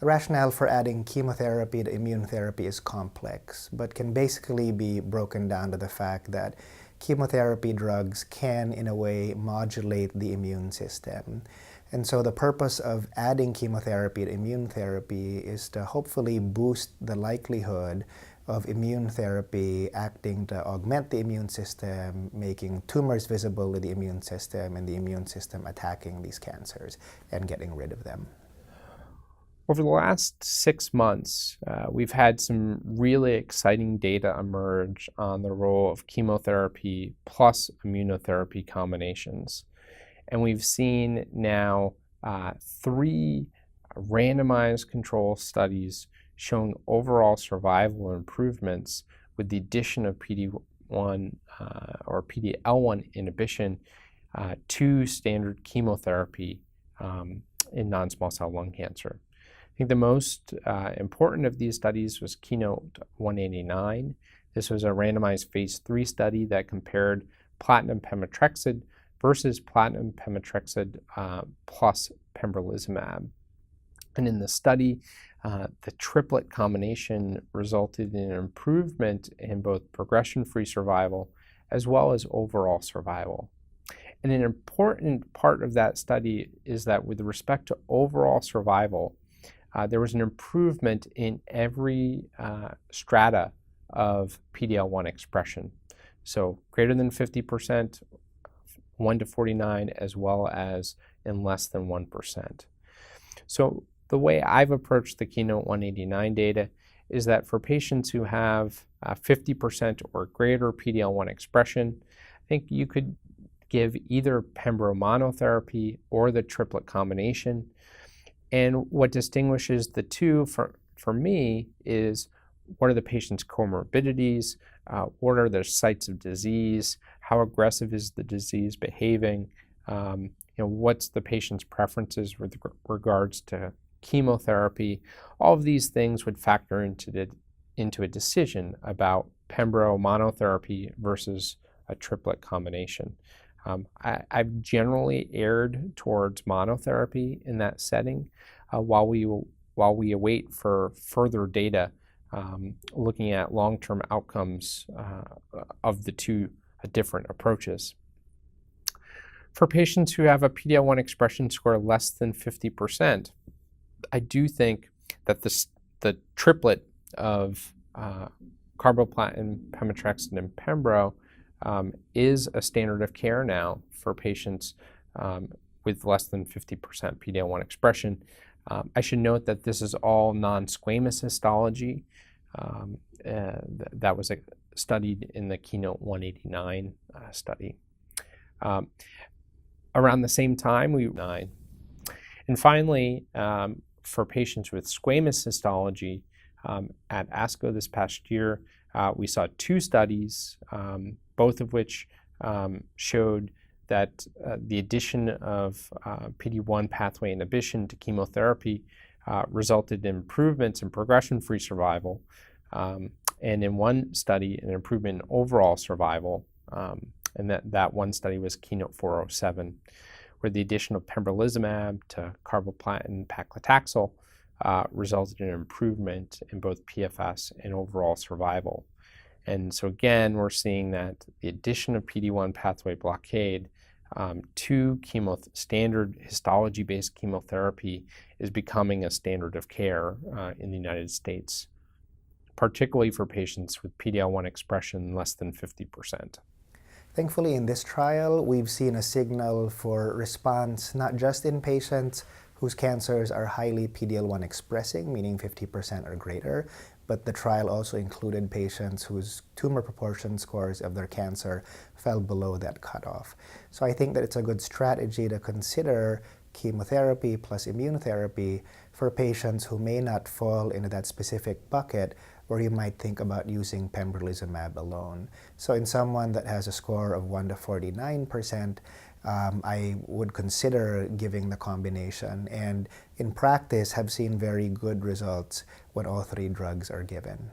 The rationale for adding chemotherapy to immune therapy is complex, but can basically be broken down to the fact that chemotherapy drugs can, in a way, modulate the immune system. And so the purpose of adding chemotherapy to immune therapy is to hopefully boost the likelihood of immune therapy acting to augment the immune system, making tumors visible to the immune system, and the immune system attacking these cancers and getting rid of them. Over the last 6 months, we've had some really exciting data emerge on the role of chemotherapy plus immunotherapy combinations. And we've seen now 3 randomized control studies showing overall survival improvements with the addition of PD-1 or PD-L1 inhibition to standard chemotherapy in non-small cell lung cancer. I think the most important of these studies was KEYNOTE-189. This was a randomized phase 3 study that compared platinum pemetrexed versus platinum pemetrexed plus pembrolizumab. And in the study, the triplet combination resulted in an improvement in both progression-free survival as well as overall survival. And an important part of that study is that with respect to overall survival, there was an improvement in every strata of PD-L1 expression. So greater than 50%, 1 to 49, as well as in less than 1%. So the way I've approached the KEYNOTE-189 data is that for patients who have 50% or greater PD-L1 expression, I think you could give either pembro monotherapy or the triplet combination. And what distinguishes the two for me is what are the patient's comorbidities, what are their sites of disease, how aggressive is the disease behaving, what's the patient's preferences with regards to chemotherapy. All of these things would factor into a decision about pembro monotherapy versus a triplet combination. I've generally erred towards monotherapy in that setting while we await for further data looking at long-term outcomes of the two different approaches. For patients who have a PD-L1 expression score less than 50%, I do think that the triplet of carboplatin, pemetrexed, and pembro is a standard of care now for patients with less than 50% PD-L1 expression. I should note that this is all non-squamous histology. That was studied in the KEYNOTE-189 study. Around the same time, and finally, for patients with squamous histology, at ASCO this past year, we saw 2 studies, both of which showed that the addition of PD-1 pathway inhibition to chemotherapy resulted in improvements in progression-free survival, and in one study, an improvement in overall survival, and that one study was KEYNOTE-407, where the addition of pembrolizumab to carboplatin paclitaxel resulted in an improvement in both PFS and overall survival. And so again, we're seeing that the addition of PD-1 pathway blockade to standard histology-based chemotherapy is becoming a standard of care in the United States, particularly for patients with PD-L1 expression less than 50%. Thankfully, in this trial, we've seen a signal for response not just in patients whose cancers are highly PD-L1 expressing, meaning 50% or greater, but the trial also included patients whose tumor proportion scores of their cancer fell below that cutoff. So I think that it's a good strategy to consider chemotherapy plus immunotherapy for patients who may not fall into that specific bucket where you might think about using pembrolizumab alone. So in someone that has a score of 1 to 49%, I would consider giving the combination, and in practice have seen very good results when all 3 drugs are given.